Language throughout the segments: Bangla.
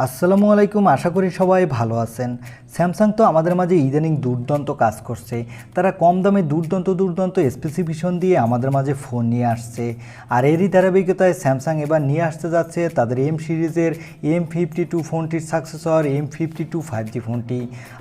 আসসালামু আলাইকুম, আশা করি সবাই ভালো আছেন। স্যামসাং তো আমাদের মাঝে ইদানিং দুর্দান্ত কাজ করছে। তারা কম দামে দুর্দান্ত স্পেসিফিকেশন দিয়ে আমাদের মাঝে ফোন নিয়ে আসছে। আর এরই ধারাবাহিকতায় স্যামসাং এবার নিয়ে আসতে যাচ্ছে তাদের এম সিরিজের M52 ফোনটির সাকসেসর M52 5G ফোনটি।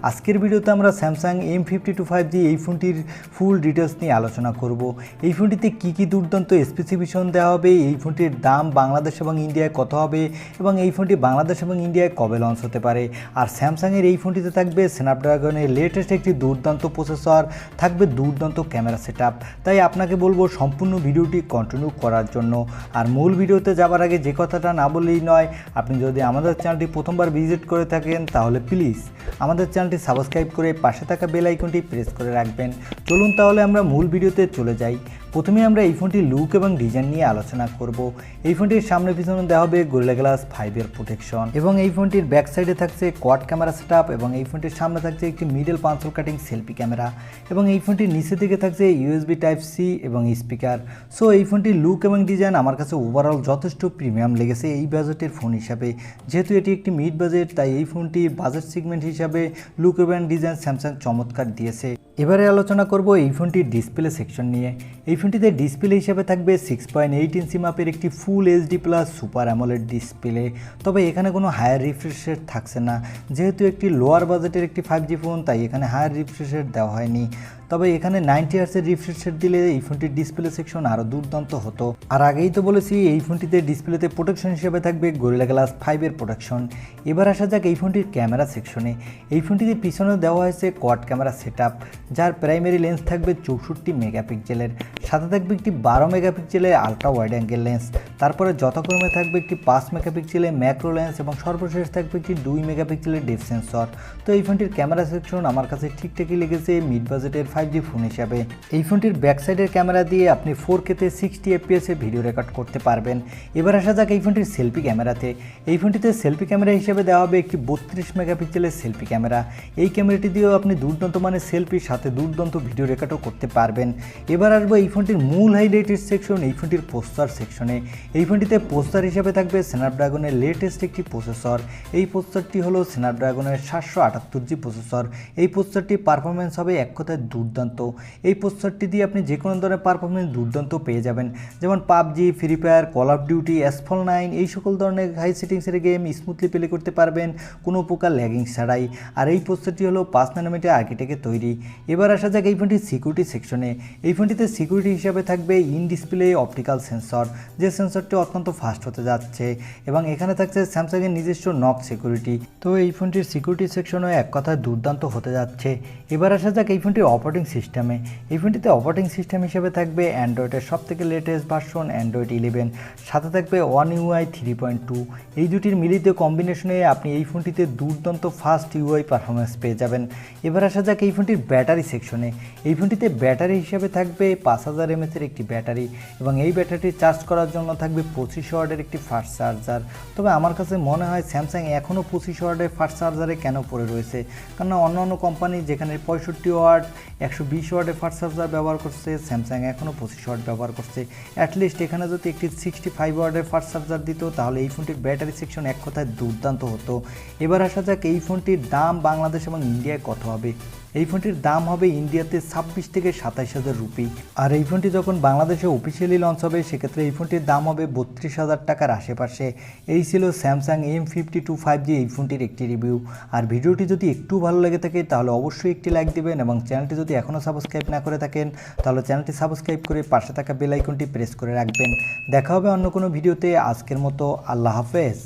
আজকের ভিডিওতে আমরা স্যামসাং M52 5G এই ফোনটির ফুল ডিটেলস নিয়ে আলোচনা করব। এই ফোনটিতে কী দুর্দান্ত স্পেসিফিকেশন দেওয়া হবে, এই ফোনটির দাম বাংলাদেশ এবং ইন্ডিয়ায় কত হবে এবং এই ফোনটি বাংলাদেশ এবং ইন্ডিয়ায় কবে লঞ্চ হতে পারে। আর স্যামসাংয়ের এই ফোনটিতে থাকবে স্ন্যাপড্রাগনের লেটেস্ট একটি দুর্দান্ত প্রসেসর, থাকবে দুর্দান্ত ক্যামেরা সেটআপ। তাই আপনাকে বলবো সম্পূর্ণ ভিডিওটি কন্টিনিউ করার জন্য। আর মূল ভিডিওতে যাবার আগে যে কথাটা না বললেই নয়, আপনি যদি আমাদের চ্যানেলটি প্রথমবার ভিজিট করে থাকেন তাহলে প্লিজ আমাদের চ্যানেলটি সাবস্ক্রাইব করে পাশে থাকা বেল আইকনটি প্রেস করে রাখবেন। চলুন তাহলে আমরা মূল ভিডিওতে চলে যাই। প্রথমে আমরা এই ফোনটির লুক এবং ডিজাইন নিয়ে আলোচনা করব। এই ফোনটির সামনে পিছনে দেওয়া হবে গরিলা গ্লাস 5 প্রোটেকশন এবং এই ফোনটির ব্যাক সাইডে থাকছে কোয়াড ক্যামেরা সেটআপ এবং এই ফোনটির সামনে থাকছে একটি মিডল পাঞ্চল কাটিং সেলফি ক্যামেরা এবং এই ফোনটির নিচের দিকে থাকছে USB টাইপ সি এবং স্পিকার। সো এই ফোনটির লুক এবং ডিজাইন আমার কাছে ওভারঅল যথেষ্ট প্রিমিয়াম লেগেছে এই বাজেটের ফোন হিসাবে। যেহেতু এটি একটি মিড বাজেট, তাই এই ফোনটি বাজেট সেগমেন্ট হিসাবে লুক এবং ডিজাইন স্যামসাং চমৎকার দিয়েছে। এবারে আলোচনা করব এই ফোনটির ডিসপ্লে সেকশন নিয়ে। এই ফোনটিতে ডিসপ্লে হিসাবে থাকবে 6.8 ইঞ্চি মাপের একটি ফুল HD plus super AMOLED display. তবে এখানে কোনো হায়ার রিফ্রেশ রেট থাকছে না, যেহেতু একটি লোয়ার বাজেটের একটি 5G ফোন, তাই এখানে হায়ার রিফ্রেশ রেট দেওয়া হয়নি। তবে এখানে 90 হার্টজের রিফ্রেশ রেট দিলে এই ফোনটির ডিসপ্লে সেকশন আরও দুর্দান্ত হতো। আর আগেই তো বলেছি এই ফোনটিতে ডিসপ্লেতে প্রোটেকশন হিসেবে থাকবে গরিলা গ্লাস 5 প্রোটেকশন। এবার আসা যাক এই ফোনটির ক্যামেরা সেকশনে। এই ফোনটিতে পিছনে দেওয়া হয়েছে কোয়াড ক্যামেরা সেটআপ, যার প্রাইমারি লেন্স থাকবে 64 মেগাপিক্সেলের, সাথে থাকবে একটি 12 মেগাপিক্সেলের আলট্রা ওয়াইড অ্যাঙ্গেল লেন্স, তারপরে যথাক্রমে থাকবে একটি 5 মেগাপিক্সেলের ম্যাক্রো লেন্স এবং সর্বশেষ থাকবে একটি 2 মেগাপিক্সেলের ডেপথ সেন্সর। তো এই ফোনটির ক্যামেরা সেকশন আমার কাছে ঠিকঠাকই লেগেছে মিড বাজেটের 5G ফোন হিসাবে। এই ফোনটির ব্যাক সাইডের ক্যামেরা দিয়ে আপনি 4Kতে 60 FPS ভিডিও রেকর্ড করতে পারবেন। এবার আসা যাক এই ফোনটির সেলফি ক্যামেরাতে। এই ফোনটিতে সেলফি ক্যামেরা হিসেবে দেওয়া হবে একটি 32 মেগাপিক্সেলের সেলফি ক্যামেরা। এই ক্যামেরাটি দিয়েও আপনি দুর্দান্ত মানের সেলফির সাথে দুর্দান্ত ভিডিও রেকর্ডও করতে পারবেন। এবার আসবো এই ফোনটির মূল হাইলাইটের সেকশন, এই ফোনটির পোস্টার সেকশনে। এই ফোনটিতে পোস্টার হিসেবে থাকবে স্ন্যাপড্রাগনের লেটেস্ট একটি প্রসেসর। এই পোস্টারটি হলো স্ন্যাপড্রাগনের 778G প্রসেসর। এই পোস্টারটির পারফরমেন্স হবে এক কথায় দুর্দান্ত। এই পোস্টারটি দিয়ে আপনি যে কোনো ধরনের পারফরমেন্স দুর্দান্ত পেয়ে যাবেন, যেমন PUBG, free fire, call of duty, asphalt 9 এই সকল ধরনের হাই সেটিংসের গেম স্মুথলি প্লে করতে পারবেন কোনো প্রকার ল্যাগিং ছাড়াই। আর এই পোস্টারটি হলো 5 ন্যানোমিটার আর্কিটেক্টে তৈরি। এবার আসা যাক এই ফোনটির সিকিউরিটি সেকশনে। এই ফোনটিতে সিকিউরিটি হিসাবে থাকবে ইন ডিসপ্লে অপটিক্যাল সেন্সর, যে সেন্সরটি অত্যন্ত ফাস্ট হতে যাচ্ছে এবং এখানে থাকছে স্যামসাংয়ের নিজস্ব নক সিকিউরিটি। তো এই ফোনটির সিকিউরিটি সেকশনও এক কথায় দুর্দান্ত হতে যাচ্ছে। এবার আসা যাক এই ফোনটির অপারেটিং সিস্টেমে। এই ফোনটিতে অপারেটিং সিস্টেম হিসেবে থাকবে অ্যান্ড্রয়েডের সবথেকে লেটেস্ট ভার্সন অ্যান্ড্রয়েড 11, সাথে থাকবে One UI 3.2। এই দুটির মিলিত কম্বিনেশনে আপনি এই ফোনটিতে দুর্দান্ত ফাস্ট UI পারফরমেন্স পেয়ে যাবেন। এবার আসা যাক এই ফোনটির ব্যাটারি সেকশনে। এই ফোনটিতে ব্যাটারি হিসেবে থাকবে 5000 mAh একটি ব্যাটারি এবং এই ব্যাটারিটি চার্জ করার জন্য থাকবে 25 ওয়াটের একটি ফাস্ট চার্জার। তবে আমার কাছে মনে হয় স্যামসাং এখনও 25 ওয়াটের ফাস্ট চার্জারে কেন পড়ে রয়েছে, কারণ অন্যান্য কোম্পানি যেখানে 65 ওয়াট 120 ওয়াটের ফাস্ট চার্জার ব্যবহার করছে, স্যামসাং এখনও 25 ওয়াট ব্যবহার করছে। অ্যাটলিস্ট এখানে যদি একটি 65 ওয়াটের ফাস্ট চার্জার দিত তাহলে এই ফোনটির ব্যাটারি সেকশন এক কথায় দুর্দান্ত হতো। এবার আসা যাক এই ফোনটির দাম বাংলাদেশ এবং ইন্ডিয়ায় কত হবে। এই ফোনটির দাম হবে ইন্ডিয়াতে 26 থেকে 27,000 রুপি। আর এই ফোনটি যখন বাংলাদেশে অফিসিয়ালি লঞ্চ হবে সেক্ষেত্রে এই ফোনটির দাম হবে 32,000 টাকার আশেপাশে। এই ছিল স্যামসাং M52 5G এই ফোনটির একটি রিভিউ। আর ভিডিওটি যদি একটু ভালো লেগে থাকে তাহলে অবশ্যই একটি লাইক দিবেন এবং চ্যানেলটি যদি এখনও সাবস্ক্রাইব না করে থাকেন তাহলে চ্যানেলটি সাবস্ক্রাইব করে পাশে থাকা বেল আইকনটি প্রেস করে রাখবেন। দেখা হবে অন্য কোনো ভিডিওতে। আজকের মতো আল্লাহ হাফেজ।